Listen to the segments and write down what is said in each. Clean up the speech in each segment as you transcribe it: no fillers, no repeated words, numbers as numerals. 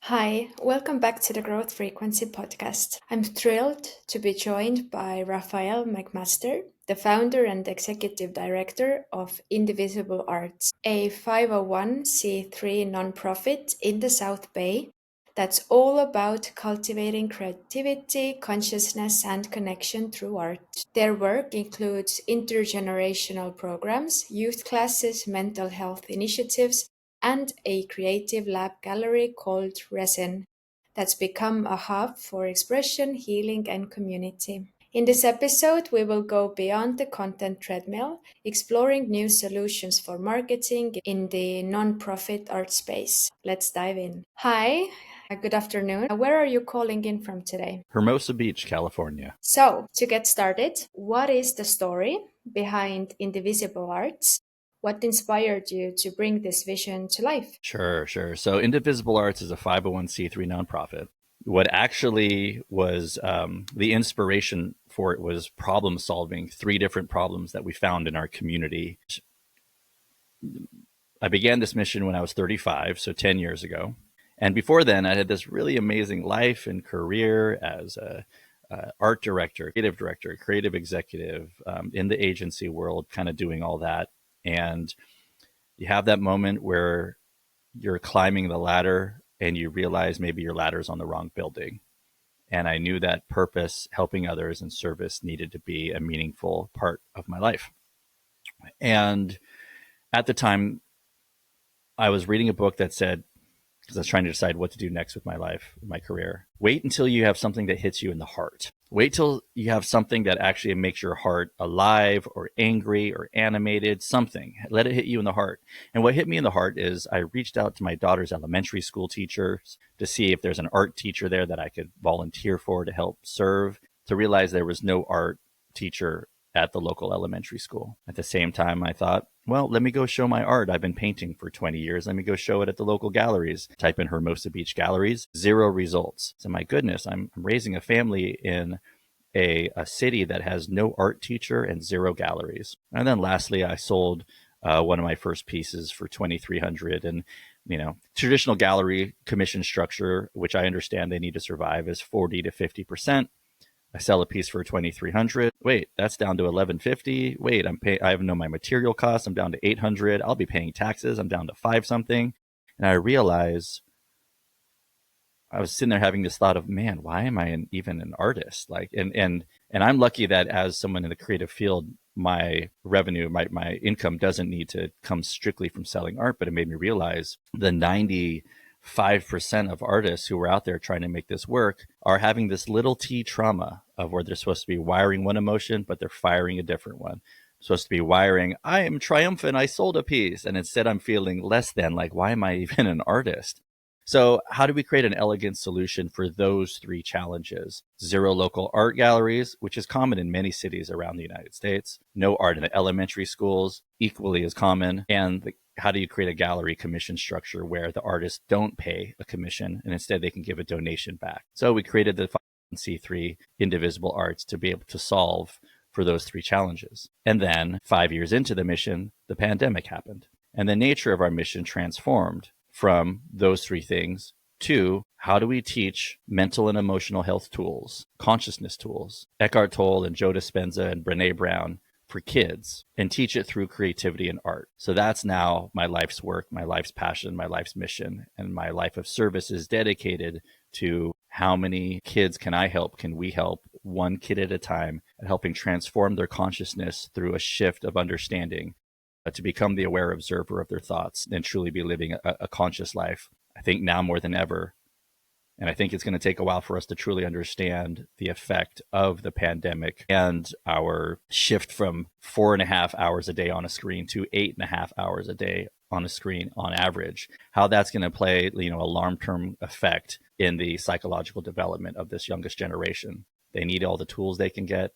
Hi, welcome back to the Growth Frequency podcast. I'm thrilled to be joined by Rafael McMaster, the founder and executive director of Indivisible Arts, a 501c3 nonprofit in the South Bay that's all about cultivating creativity, consciousness, and connection through art. Their work includes intergenerational programs, youth classes, mental health initiatives, and a creative lab gallery called Resin that's become a hub for expression, healing, and community. In this episode, we will go beyond the content treadmill, exploring new solutions for marketing in the nonprofit art space. Let's dive in. Hi, good afternoon. Where are you calling in from today? Hermosa Beach, California. So, to get started, what is the story behind Indivisible Arts? What inspired you to bring this vision to life? Sure. So Indivisible Arts is a 501c3 nonprofit. What actually was the inspiration for it was problem solving three different problems that we found in our community. I began this mission when I was 35, so 10 years ago. And before then, I had this really amazing life and career as a art director, creative executive in the agency world, kind of doing all that. And you have that moment where you're climbing the ladder and you realize maybe your ladder's on the wrong building. And I knew that purpose, helping others, and service needed to be a meaningful part of my life. And at the time, I was reading a book that said, because I was trying to decide what to do next with my life, my career. Wait until you have something that hits you in the heart. Wait till you have something that actually makes your heart alive or angry or animated, something. Let it hit you in the heart. And what hit me in the heart is I reached out to my daughter's elementary school teachers to see if there's an art teacher there that I could volunteer for to help serve, to realize there was no art teacher at the local elementary school. At the same time, I thought, well, let me go show my art. I've been painting for 20 years. Let me go show it at the local galleries. Type in Hermosa Beach galleries, 0 results. So my goodness, I'm raising a family in a city that has no art teacher and 0 galleries. And then lastly, I sold one of my first pieces for $2,300. And traditional gallery commission structure, which I understand they need to survive, is 40 to 50%. I sell a piece for $2,300. Wait, that's down to $1,150. Wait, I haven't known my material costs. I'm down to $800. I'll be paying taxes. I'm down to 5 something. And I realize I was sitting there having this thought of, man, why am I even an artist? And I'm lucky that as someone in the creative field, my revenue, my income doesn't need to come strictly from selling art, but it made me realize the 95% of artists who are out there trying to make this work are having this little t trauma of where they're supposed to be wiring one emotion, but they're firing a different one. Supposed to be wiring, I am triumphant, I sold a piece. And instead I'm feeling less than, like, why am I even an artist? So how do we create an elegant solution for those 3 challenges? 0 local art galleries, which is common in many cities around the United States. No art in the elementary schools, equally as common. And how do you create a gallery commission structure where the artists don't pay a commission and instead they can give a donation back? So we created the C3 Indivisible Arts to be able to solve for those 3 challenges. And then 5 years into the mission, the pandemic happened. And the nature of our mission transformed from those 3 things to how do we teach mental and emotional health tools, consciousness tools, Eckhart Tolle and Joe Dispenza and Brene Brown for kids, and teach it through creativity and art. So that's now my life's work, my life's passion, my life's mission, and my life of service is dedicated to how many kids can we help one kid at a time, at helping transform their consciousness through a shift of understanding, to become the aware observer of their thoughts and truly be living a conscious life. I think now more than ever. And I think it's going to take a while for us to truly understand the effect of the pandemic and our shift from 4.5 hours a day on a screen to 8.5 hours a day on a screen on average, how that's going to play, a long-term effect in the psychological development of this youngest generation. They need all the tools they can get.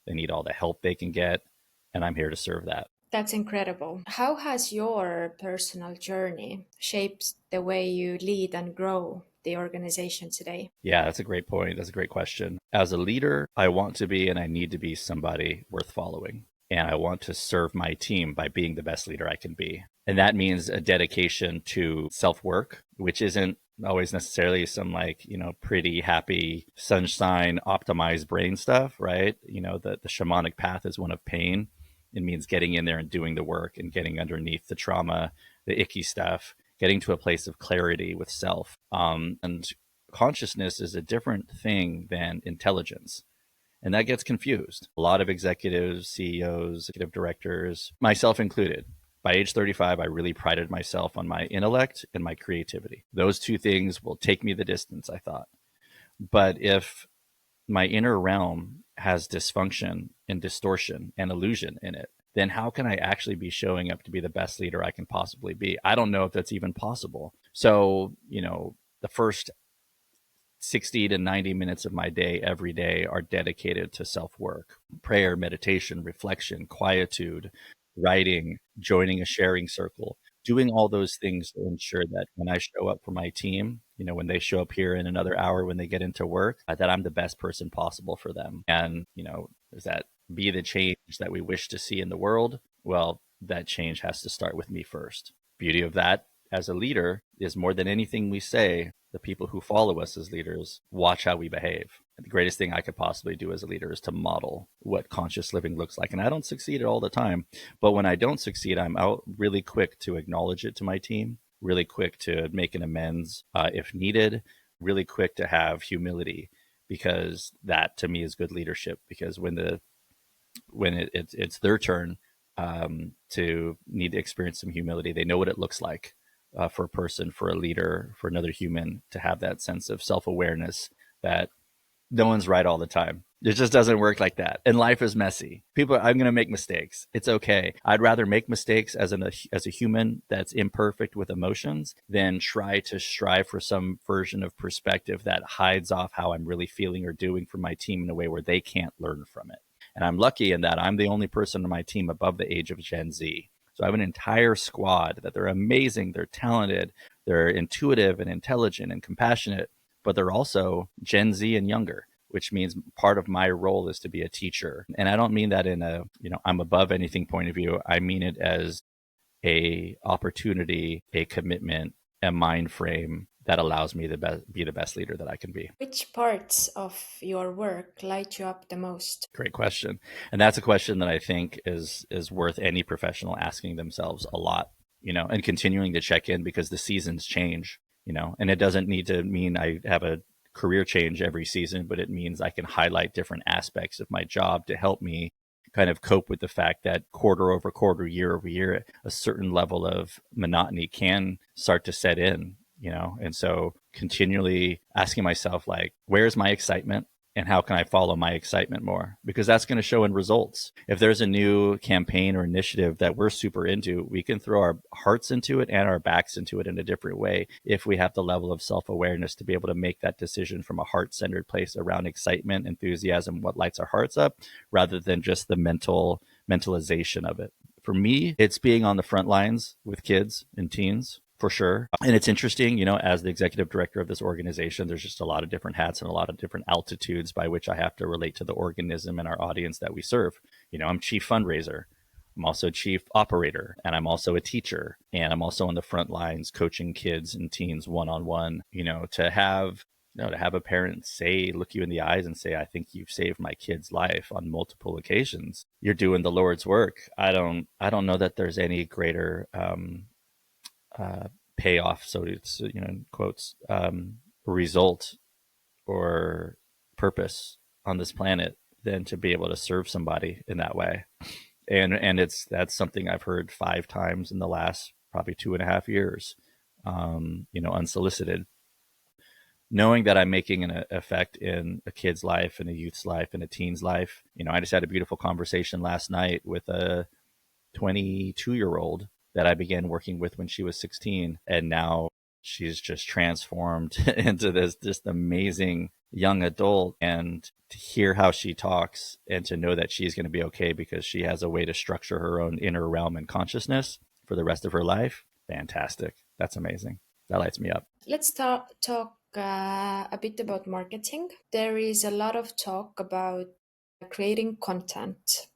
They need all the help they can get. And I'm here to serve that. That's incredible. How has your personal journey shaped the way you lead and grow the organization today? Yeah, that's a great point. That's a great question. As a leader, I want to be and I need to be somebody worth following. And I want to serve my team by being the best leader I can be. And that means a dedication to self-work, which isn't always necessarily some like, pretty happy sunshine optimized brain stuff, right? The shamanic path is one of pain. It means getting in there and doing the work and getting underneath the trauma, the icky stuff, getting to a place of clarity with self. And consciousness is a different thing than intelligence. And that gets confused. A lot of executives, CEOs, executive directors, myself included, by age 35, I really prided myself on my intellect and my creativity. Those two things will take me the distance, I thought. But if my inner realm has dysfunction and distortion and illusion in it, then how can I actually be showing up to be the best leader I can possibly be? I don't know if that's even possible. So, the first 60 to 90 minutes of my day every day are dedicated to self work, prayer, meditation, reflection, quietude, writing, joining a sharing circle, doing all those things to ensure that when I show up for my team, when they show up here in another hour when they get into work, that I'm the best person possible for them. And, does that be the change that we wish to see in the world? Well, that change has to start with me first. Beauty of that as a leader is more than anything we say, the people who follow us as leaders watch how we behave. And the greatest thing I could possibly do as a leader is to model what conscious living looks like. And I don't succeed all the time, but when I don't succeed, I'm out really quick to acknowledge it to my team, really quick to make an amends if needed, really quick to have humility, because that to me is good leadership. Because when it's their turn to need to experience some humility, they know what it looks like for a person, for a leader, for another human to have that sense of self-awareness that no one's right all the time. It just doesn't work like that. And life is messy. I'm going to make mistakes. It's okay. I'd rather make mistakes as a human that's imperfect with emotions than try to strive for some version of perspective that hides off how I'm really feeling or doing for my team in a way where they can't learn from it. And I'm lucky in that I'm the only person on my team above the age of Gen Z. So I have an entire squad that they're amazing, they're talented, they're intuitive and intelligent and compassionate, but they're also Gen Z and younger, which means part of my role is to be a teacher. And I don't mean that in a, I'm above anything point of view. I mean it as a opportunity, a commitment, a mind frame that allows me to be the best leader that I can be. Which parts of your work light you up the most? Great question. And that's a question that I think is worth any professional asking themselves a lot, and continuing to check in, because the seasons change, and it doesn't need to mean I have a career change every season, but it means I can highlight different aspects of my job to help me kind of cope with the fact that quarter over quarter, year over year, a certain level of monotony can start to set in, and so continually asking myself, like, where's my excitement? And how can I follow my excitement more? Because that's going to show in results. If there's a new campaign or initiative that we're super into, we can throw our hearts into it and our backs into it in a different way if we have the level of self-awareness to be able to make that decision from a heart-centered place around excitement, enthusiasm, what lights our hearts up, rather than just the mentalization of it. For me, it's being on the front lines with kids and teens, for sure. And it's interesting, as the executive director of this organization, there's just a lot of different hats and a lot of different altitudes by which I have to relate to the organism and our audience that we serve. I'm chief fundraiser. I'm also chief operator, and I'm also a teacher, and I'm also on the front lines coaching kids and teens one-on-one. To have a parent look you in the eyes and say, I think you've saved my kid's life on multiple occasions. You're doing the Lord's work. I don't know that there's any greater payoff, so it's, in quotes, result or purpose on this planet than to be able to serve somebody in that way. And that's something I've heard 5 times in the last probably 2.5 years, unsolicited. Knowing that I'm making an effect in a kid's life, in a youth's life, in a teen's life. I just had a beautiful conversation last night with a 22-year-old that I began working with when she was 16. And now she's just transformed into this just amazing young adult. And to hear how she talks and to know that she's going to be okay because she has a way to structure her own inner realm and consciousness for the rest of her life. Fantastic. That's amazing. That lights me up. Let's talk a bit about marketing. There is a lot of talk about creating content,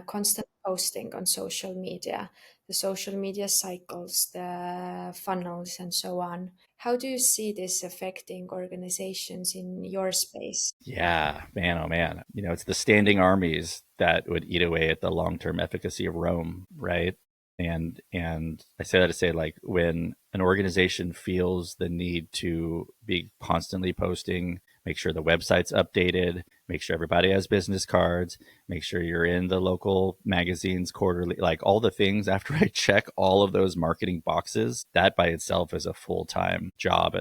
constant posting on social media. the social media cycles, the funnels, and so on. How do you see this affecting organizations in your space? Yeah, man, oh man. It's the standing armies that would eat away at the long-term efficacy of Rome, right? And I say that to say, like, when an organization feels the need to be constantly posting, make sure the website's updated, make sure everybody has business cards, make sure you're in the local magazines quarterly, like all the things after I check all of those marketing boxes, that by itself is a full-time job.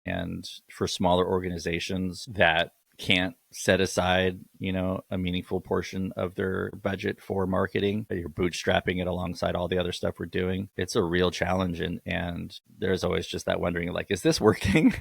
And for smaller organizations that can't set aside, a meaningful portion of their budget for marketing, but you're bootstrapping it alongside all the other stuff we're doing. It's a real challenge. And there's always just that wondering, like, is this working?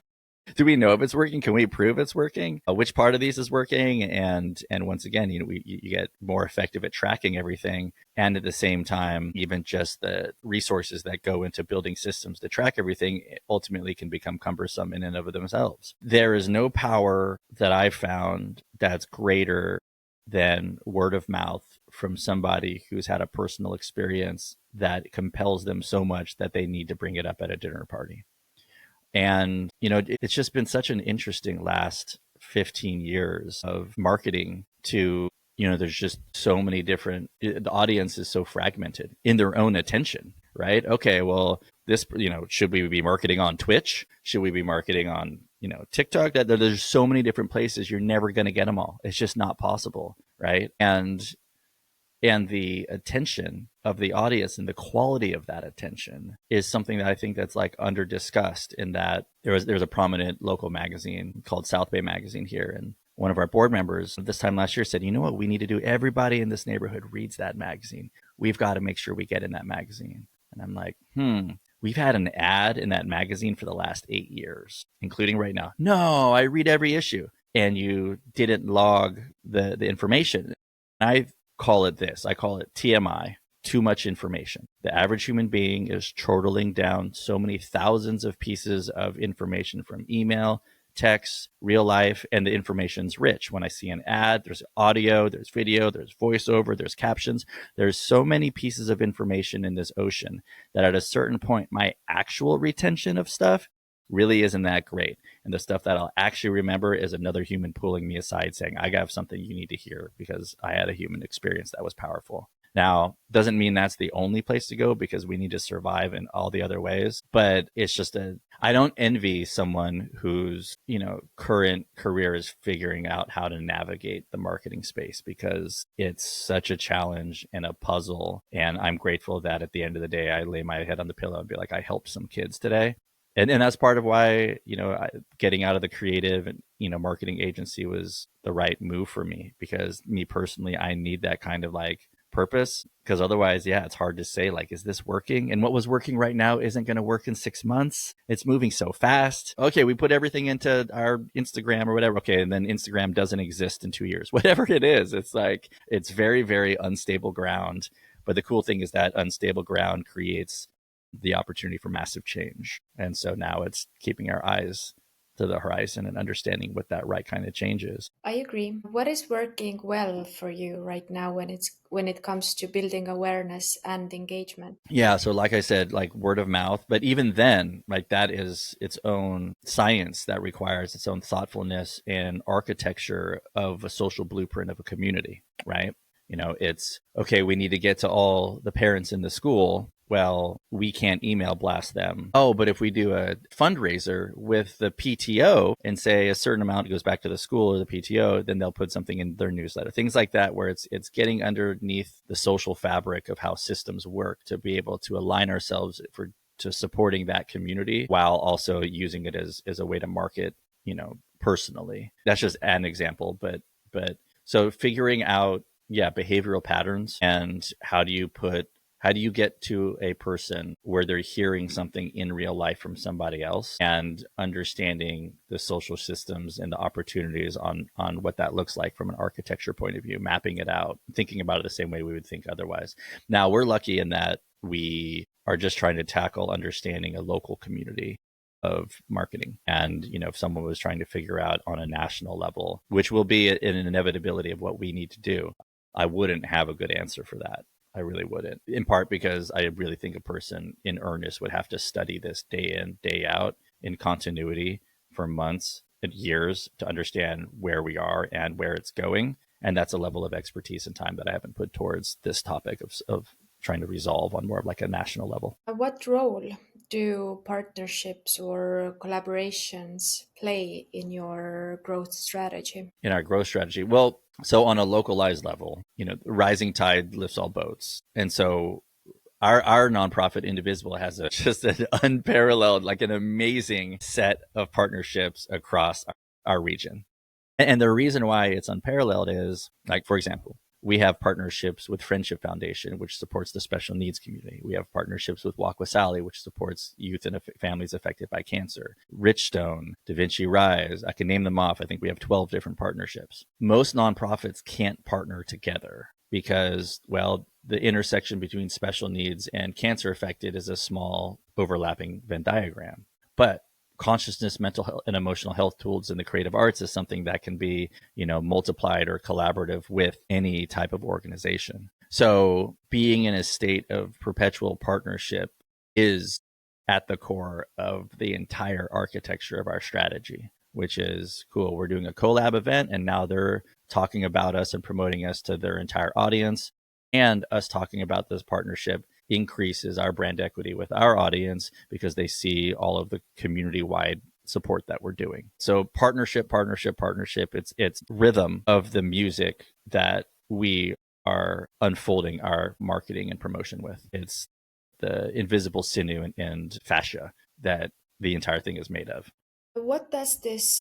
Do we know if it's working? Can we prove it's working? Which part of these is working? And once again, you get more effective at tracking everything. And at the same time, even just the resources that go into building systems to track everything ultimately can become cumbersome in and of themselves. There is no power that I've found that's greater than word of mouth from somebody who's had a personal experience that compels them so much that they need to bring it up at a dinner party. And, it's just been such an interesting last 15 years of marketing to, there's just so many different, the audience is so fragmented in their own attention, right? Okay, well, this, should we be marketing on Twitch? Should we be marketing on, TikTok? There's so many different places. You're never going to get them all. It's just not possible, right? And the attention of the audience and the quality of that attention is something that I think that's like under discussed, in that there's a prominent local magazine called South Bay Magazine here. And one of our board members this time last year said, you know what we need to do? Everybody in this neighborhood reads that magazine. We've got to make sure we get in that magazine. And I'm like, we've had an ad in that magazine for the last 8 years, including right now. No, I read every issue. And you didn't log the information. I call it this. I call it TMI, too much information. The average human being is chortling down so many thousands of pieces of information from email, text, real life, and the information's rich. When I see an ad, there's audio, there's video, there's voiceover, there's captions. There's so many pieces of information in this ocean that at a certain point, my actual retention of stuff really isn't that great. And the stuff that I'll actually remember is another human pulling me aside saying, I got something you need to hear because I had a human experience that was powerful. Now, doesn't mean that's the only place to go, because we need to survive in all the other ways. But it's just I don't envy someone whose, current career is figuring out how to navigate the marketing space, because it's such a challenge and a puzzle. And I'm grateful that at the end of the day, I lay my head on the pillow and be like, I helped some kids today. And that's part of why, getting out of the creative and, marketing agency was the right move for me, because me personally, I need that kind of like purpose, because otherwise, yeah, it's hard to say, like, is this working? And what was working right now isn't going to work in 6 months. It's moving so fast. Okay, we put everything into our Instagram or whatever. Okay, and then Instagram doesn't exist in 2 years. Whatever it is, it's like, it's very, very unstable ground. But the cool thing is that unstable ground creates the opportunity for massive change. And so now it's keeping our eyes to the horizon and understanding what that right kind of change is. I agree. What is working well for you right now when it comes to building awareness and engagement? Yeah, so like I said, like word of mouth, but even then, like that is its own science that requires its own thoughtfulness and architecture of a social blueprint of a community, right? It's okay, we need to get to all the parents in the school. Well, we can't email blast them. Oh, but if we do a fundraiser with the PTO and say a certain amount goes back to the school or the PTO, then they'll put something in their newsletter. Things like that, where it's getting underneath the social fabric of how systems work to be able to align ourselves to supporting that community, while also using it as a way to market, personally. That's just an example, but so figuring out, behavioral patterns, and how do you get to a person where they're hearing something in real life from somebody else, and understanding the social systems and the opportunities on what that looks like from an architecture point of view, mapping it out, thinking about it the same way we would think otherwise. Now, we're lucky in that we are just trying to tackle understanding a local community of marketing. And, if someone was trying to figure out on a national level, which will be an inevitability of what we need to do, I wouldn't have a good answer for that. I really wouldn't. In part because I really think a person in earnest would have to study this day in, day out in continuity for months and years to understand where we are and where it's going. And that's a level of expertise and time that I haven't put towards this topic of trying to resolve on more of like a national level. What role do partnerships or collaborations play in your growth strategy? In our growth strategy, well, so on a localized level, rising tide lifts all boats. And so our nonprofit Indivisible has just an unparalleled, like an amazing set of partnerships across our region. And the reason why it's unparalleled is, like, for example, we have partnerships with Friendship Foundation, which supports the special needs community. We have partnerships with Walk with Sally, which supports youth and families affected by cancer. Richstone, Da Vinci Rise, I can name them off. I think we have 12 different partnerships. Most nonprofits can't partner together because, well, the intersection between special needs and cancer affected is a small overlapping Venn diagram. But consciousness, mental health, and emotional health tools in the creative arts is something that can be, multiplied or collaborative with any type of organization. So being in a state of perpetual partnership is at the core of the entire architecture of our strategy, which is cool. We're doing a collab event and now they're talking about us and promoting us to their entire audience, and us talking about this partnership increases our brand equity with our audience because they see all of the community-wide support that we're doing. So partnership, it's rhythm of the music that we are unfolding our marketing and promotion with. It's the invisible sinew and fascia that the entire thing is made of. What does this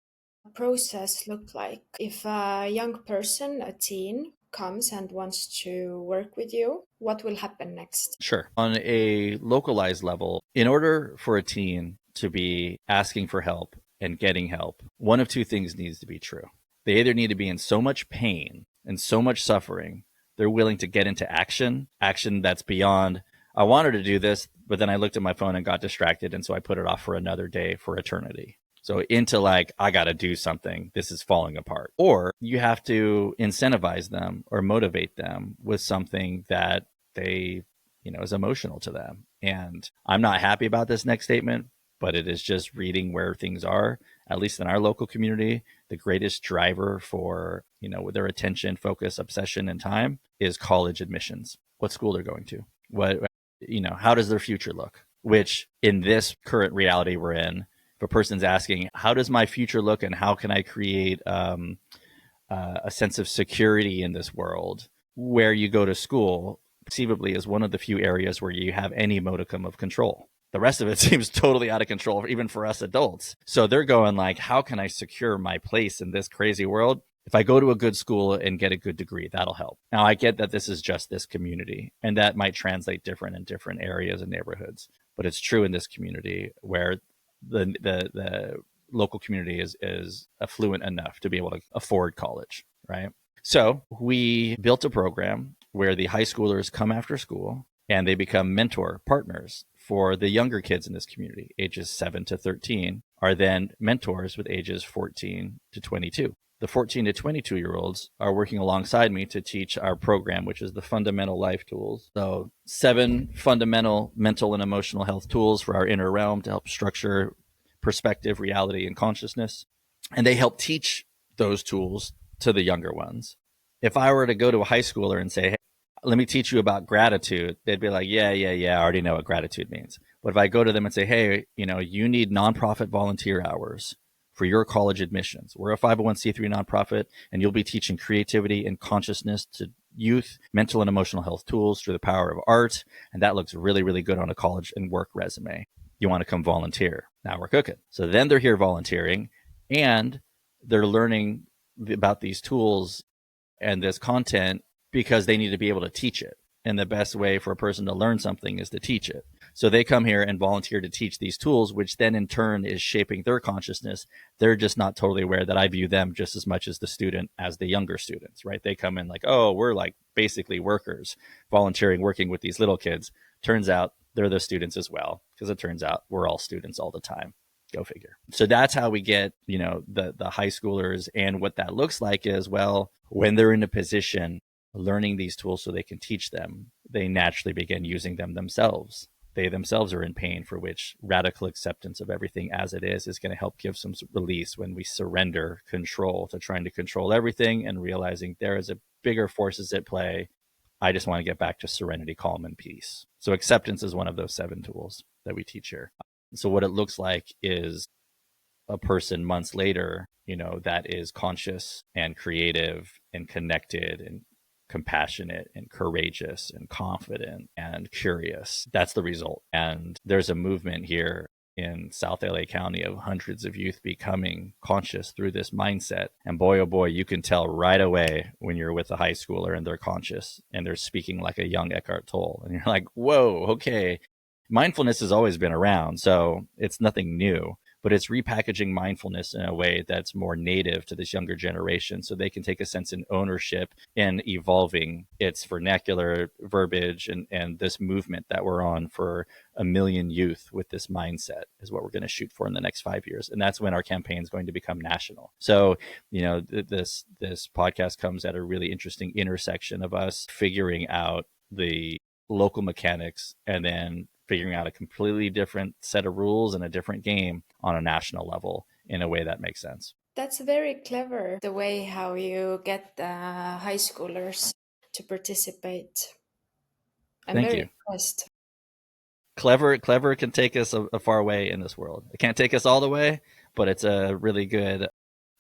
process look like? If a young person, a teen, comes and wants to work with you, what will happen next? Sure. On a localized level, in order for a teen to be asking for help and getting help, one of two things needs to be true. They either need to be in so much pain and so much suffering, they're willing to get into action that's beyond, I wanted to do this, but then I looked at my phone and got distracted, and so I put it off for another day for eternity. So into like, I got to do something. This is falling apart. Or you have to incentivize them or motivate them with something that they, is emotional to them. And I'm not happy about this next statement, but it is just reading where things are, at least in our local community. The greatest driver for, with their attention, focus, obsession, and time is college admissions. What school they're going to, how does their future look? Which in this current reality we're in, if a person's asking, how does my future look and how can I create a sense of security in this world, where you go to school conceivably is one of the few areas where you have any modicum of control. The rest of it seems totally out of control, even for us adults. So they're going like, how can I secure my place in this crazy world? If I go to a good school and get a good degree, that'll help. Now, I get that this is just this community, and that might translate different in different areas and neighborhoods, but it's true in this community where the local community is affluent enough to be able to afford college, right? So we built a program where the high schoolers come after school and they become mentor partners for the younger kids in this community. Ages 7 to 13 are then mentors with ages 14 to 22. The 14 to 22-year-olds are working alongside me to teach our program, which is the fundamental life tools. So 7 fundamental mental and emotional health tools for our inner realm to help structure perspective, reality, and consciousness. And they help teach those tools to the younger ones. If I were to go to a high schooler and say, hey, let me teach you about gratitude, they'd be like, yeah, I already know what gratitude means. But if I go to them and say, hey, you need nonprofit volunteer hours for your college admissions. We're a 501c3 nonprofit, and you'll be teaching creativity and consciousness to youth, mental and emotional health tools through the power of art. And that looks really, really good on a college and work resume. You want to come volunteer. Now we're cooking. So then they're here volunteering and they're learning about these tools and this content because they need to be able to teach it. And the best way for a person to learn something is to teach it. So they come here and volunteer to teach these tools, which then in turn is shaping their consciousness. They're just not totally aware that I view them just as much as the student as the younger students, right? They come in like, oh, we're like basically workers volunteering, working with these little kids. Turns out they're the students as well, because it turns out we're all students all the time. Go figure. So that's how we get, the high schoolers. And what that looks like is, well, when they're in a position learning these tools so they can teach them, they naturally begin using them themselves. They themselves are in pain, for which radical acceptance of everything as it is going to help give some release when we surrender control to trying to control everything and realizing there is a bigger forces at play. I just want to get back to serenity, calm, and peace. So acceptance is one of those 7 tools that we teach here. So what it looks like is a person months later, that is conscious and creative and connected and compassionate and courageous and confident and curious. That's the result. And there's a movement here in South LA County of hundreds of youth becoming conscious through this mindset. And boy, oh boy, you can tell right away when you're with a high schooler and they're conscious and they're speaking like a young Eckhart Tolle. And you're like, whoa, okay. Mindfulness has always been around, so it's nothing new. But it's repackaging mindfulness in a way that's more native to this younger generation so they can take a sense in ownership in evolving its vernacular verbiage and this movement that we're on for a million youth with this mindset is what we're going to shoot for in the next 5 years. And that's when our campaign is going to become national. So, this podcast comes at a really interesting intersection of us figuring out the local mechanics and then figuring out a completely different set of rules and a different game on a national level in a way that makes sense. That's very clever, the way how you get the high schoolers to participate. I'm Thank very you. impressed. Clever can take us a far way in this world. It can't take us all the way, but it's a really good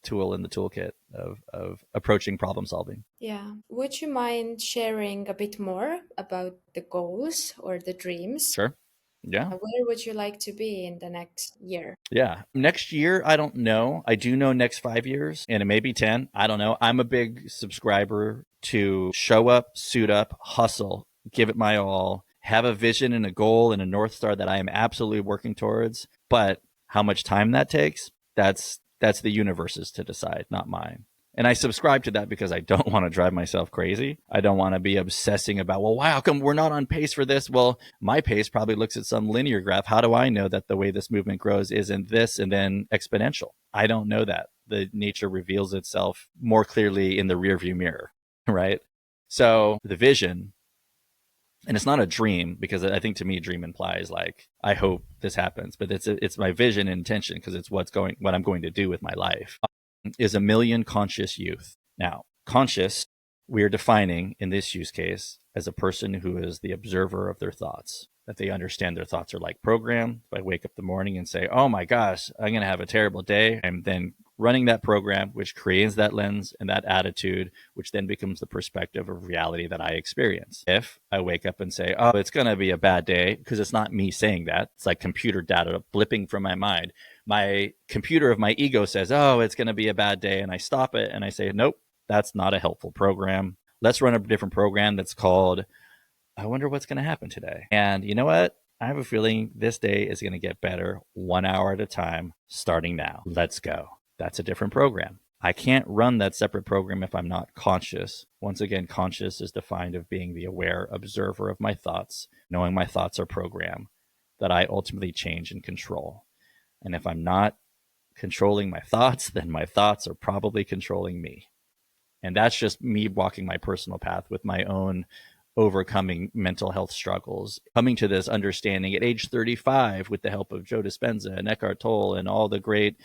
tool in the toolkit of approaching problem solving. Yeah. Would you mind sharing a bit more about the goals or the dreams? Sure. Yeah. Where would you like to be in the next year? Yeah. Next year, I don't know. I do know next 5 years, and it may be 10. I don't know. I'm a big subscriber to show up, suit up, hustle, give it my all, have a vision and a goal and a North Star that I am absolutely working towards. But how much time that takes, that's the universe's to decide, not mine. And I subscribe to that because I don't want to drive myself crazy. I don't want to be obsessing about, well, how come we're not on pace for this? Well, my pace probably looks at some linear graph. How do I know that the way this movement grows isn't this and then exponential? I don't know that. The nature reveals itself more clearly in the rearview mirror, right? So the vision, and it's not a dream because I think to me, dream implies like, I hope this happens, but it's my vision and intention because it's what I'm going to do with my life. Is 1 million conscious youth. Now, conscious, we are defining in this use case as a person who is the observer of their thoughts, that they understand their thoughts are like program. If I wake up in the morning and say, oh my gosh, I'm going to have a terrible day, I'm then running that program, which creates that lens and that attitude, which then becomes the perspective of reality that I experience. If I wake up and say, oh, it's going to be a bad day, because it's not me saying that, it's like computer data blipping from my mind. My computer of my ego says, oh, it's going to be a bad day. And I stop it and I say, nope, that's not a helpful program. Let's run a different program that's called, I wonder what's going to happen today. And you know what? I have a feeling this day is going to get better 1 hour at a time, starting now. Let's go. That's a different program. I can't run that separate program if I'm not conscious. Once again, conscious is defined as being the aware observer of my thoughts, knowing my thoughts are program that I ultimately change and control. And if I'm not controlling my thoughts, then my thoughts are probably controlling me. And that's just me walking my personal path with my own overcoming mental health struggles, coming to this understanding at age 35 with the help of Joe Dispenza and Eckhart Tolle and all the great,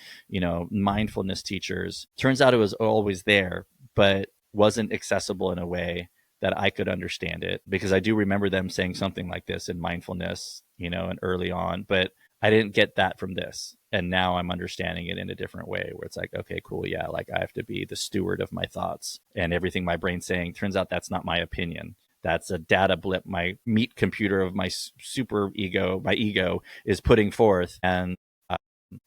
mindfulness teachers. Turns out it was always there, but wasn't accessible in a way that I could understand it, because I do remember them saying something like this in mindfulness, and early on, but I didn't get that from this. And now I'm understanding it in a different way where it's like, okay, cool. Yeah. Like I have to be the steward of my thoughts and everything my brain's saying. Turns out that's not my opinion. That's a data blip my meat computer of my super ego, my ego is putting forth. And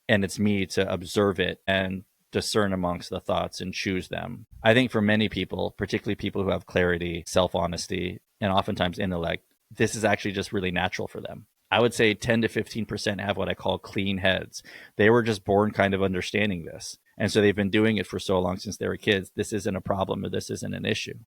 it's me to observe it and discern amongst the thoughts and choose them. I think for many people, particularly people who have clarity, self-honesty, and oftentimes intellect, this is actually just really natural for them. I would say 10 to 15% have what I call clean heads. They were just born kind of understanding this. And so they've been doing it for so long since they were kids. This isn't a problem or this isn't an issue.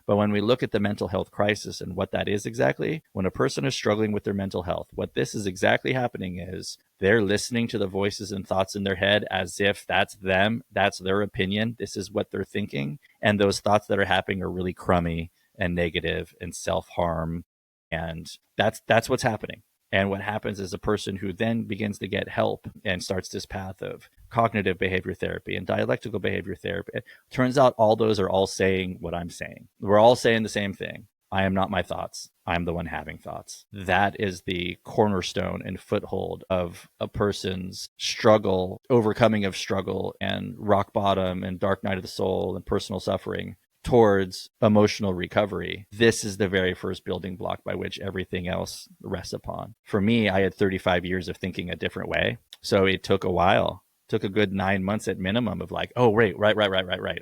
But when we look at the mental health crisis and what that is exactly, when a person is struggling with their mental health, what this is exactly happening is they're listening to the voices and thoughts in their head as if that's them, that's their opinion, this is what they're thinking. And those thoughts that are happening are really crummy and negative and self-harm And that's what's happening. And what happens is a person who then begins to get help and starts this path of cognitive behavior therapy and dialectical behavior therapy. It turns out all those are all saying what I'm saying. We're all saying the same thing. I am not my thoughts. I'm the one having thoughts. That is the cornerstone and foothold of a person's struggle, overcoming of struggle and rock bottom and dark night of the soul and personal suffering towards emotional recovery. This is the very first building block by which everything else rests upon. For me, I had 35 years of thinking a different way. So it took a while. It took a good 9 months at minimum of like, oh, right.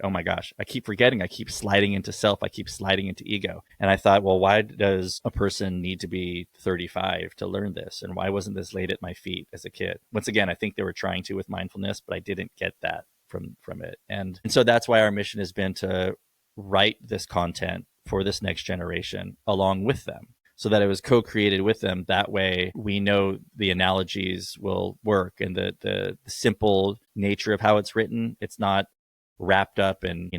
Oh my gosh. I keep forgetting. I keep sliding into self. I keep sliding into ego. And I thought, well, why does a person need to be 35 to learn this? And why wasn't this laid at my feet as a kid? Once again, I think they were trying to with mindfulness, but I didn't get that from it. And so that's why our mission has been to write this content for this next generation along with them so that it was co-created with them. That way we know the analogies will work and the simple nature of how it's written. It's not wrapped up in,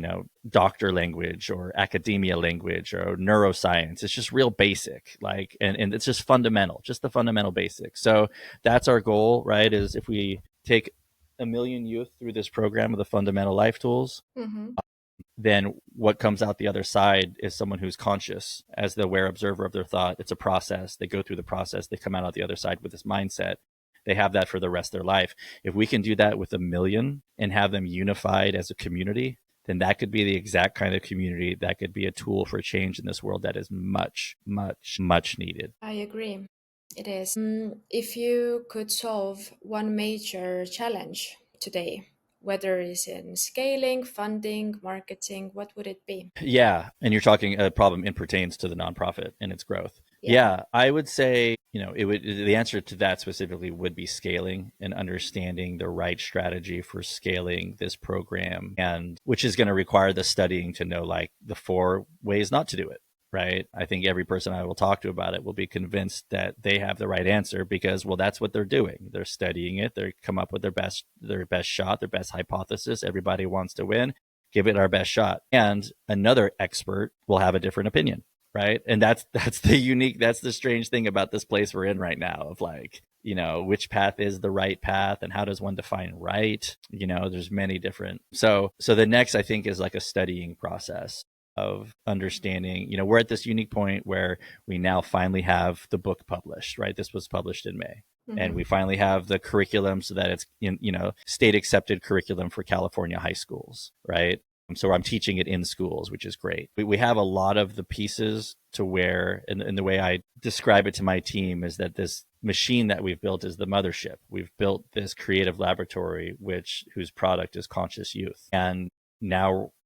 doctor language or academia language or neuroscience. It's just real basic, and it's just fundamental, just the fundamental basics. So that's our goal, right? Is if we take 1 million youth through this program of the fundamental life tools, then what comes out the other side is someone who's conscious as the aware observer of their thought. It's a process. They go through the process. They come out the other side with this mindset. They have that for the rest of their life. If we can do that with 1 million and have them unified as a community, then that could be the exact kind of community that could be a tool for change in this world that is much, much, much needed. I agree. It is. If you could solve one major challenge today, whether it's in scaling, funding, marketing, what would it be? Yeah. And you're talking a problem it pertains to the nonprofit and its growth. Yeah, I would say, the answer to that specifically would be scaling and understanding the right strategy for scaling this program, and which is going to require the studying to know like the 4 ways not to do it. Right. I think every person I will talk to about it will be convinced that they have the right answer because, well, that's what they're doing. They're studying it. They come up with their best shot, their best hypothesis. Everybody wants to win. Give it our best shot. And another expert will have a different opinion. Right. And that's the strange thing about this place we're in right now of like, which path is the right path and how does one define right? There's many different. So the next I think is like a studying process of understanding, we're at this unique point where we now finally have the book published, right? This was published in May. And we finally have the curriculum so that it's in, state accepted curriculum for California high schools, right? So I'm teaching it in schools, which is great. We have a lot of the pieces to where, and the way I describe it to my team is that this machine that we've built is the mothership. We've built this creative laboratory, whose product is conscious youth. And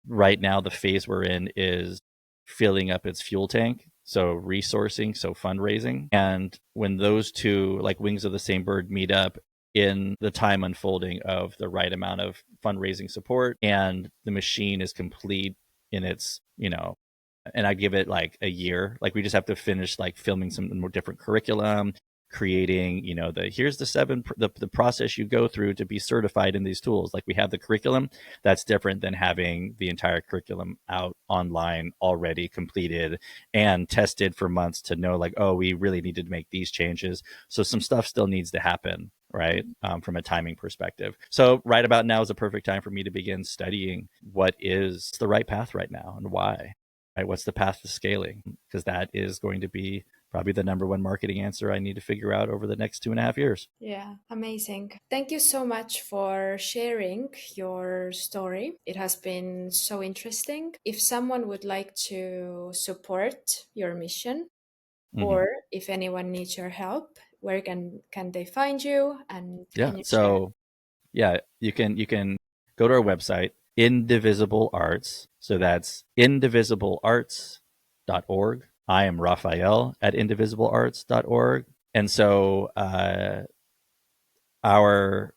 right now, the phase we're in is filling up its fuel tank. So resourcing, so fundraising. And when those two, like wings of the same bird, meet up in the time unfolding of the right amount of fundraising support and the machine is complete in its, and I give it like a year. Like we just have to finish like filming some more different curriculum, creating, here's the process you go through to be certified in these tools. Like we have the curriculum. That's different than having the entire curriculum out online already completed and tested for months to know like, oh, we really needed to make these changes. So some stuff still needs to happen, right? From a timing perspective. So right about now is a perfect time for me to begin studying what is the right path right now and why, right? What's the path to scaling? Because that is going to be probably the number one marketing answer I need to figure out over the next 2.5 years. Yeah, amazing. Thank you so much for sharing your story. It has been so interesting. If someone would like to support your mission, or if anyone needs your help, where can they find you? And yeah, can you so yeah, you can go to our website, Indivisible Arts. So that's indivisiblearts.org. I am Rafael at indivisiblearts.org. And so our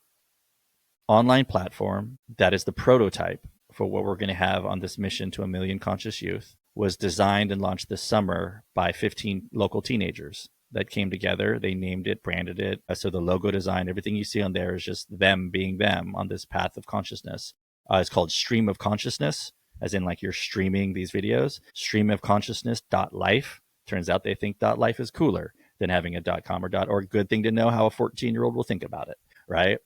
online platform, that is the prototype for what we're going to have on this mission to 1 million conscious youth, was designed and launched this summer by 15 local teenagers that came together. They named it, branded it. So the logo design, everything you see on there is just them being them on this path of consciousness. It's called Stream of Consciousness, as in like you're streaming these videos, streamofconsciousness.life. Turns out they think .life is cooler than having a .com or .org. Good thing to know how a 14-year-old will think about it, right?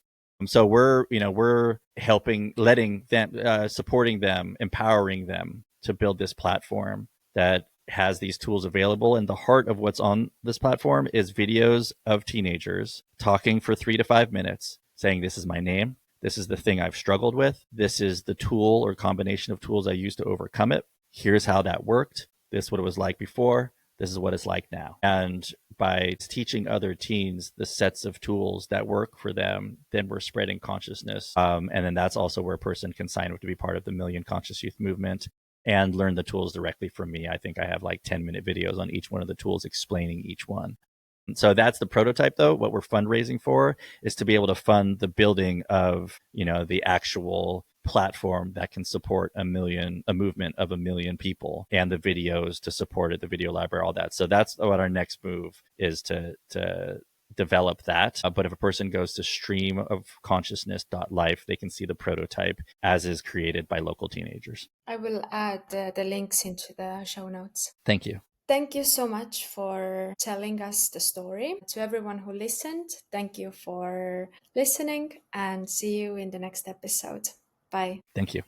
So we're helping, letting them, supporting them, empowering them to build this platform that has these tools available. And the heart of what's on this platform is videos of teenagers talking for 3 to 5 minutes, saying, this is my name, this is the thing I've struggled with, this is the tool or combination of tools I used to overcome it, here's how that worked, this is what it was like before, this is what it's like now. And by teaching other teens the sets of tools that work for them, then we're spreading consciousness. And then that's also where a person can sign up to be part of the Million Conscious Youth Movement and learn the tools directly from me. I think I have like 10-minute videos on each one of the tools explaining each one. So that's the prototype, though. What we're fundraising for is to be able to fund the building of, the actual platform that can support a movement of 1 million people, and the videos to support it, the video library, all that. So that's what our next move is, to develop that. But if a person goes to streamofconsciousness.life, they can see the prototype as is created by local teenagers. I will add the links into the show notes. Thank you. Thank you so much for telling us the story. To everyone who listened, thank you for listening, and see you in the next episode. Bye. Thank you.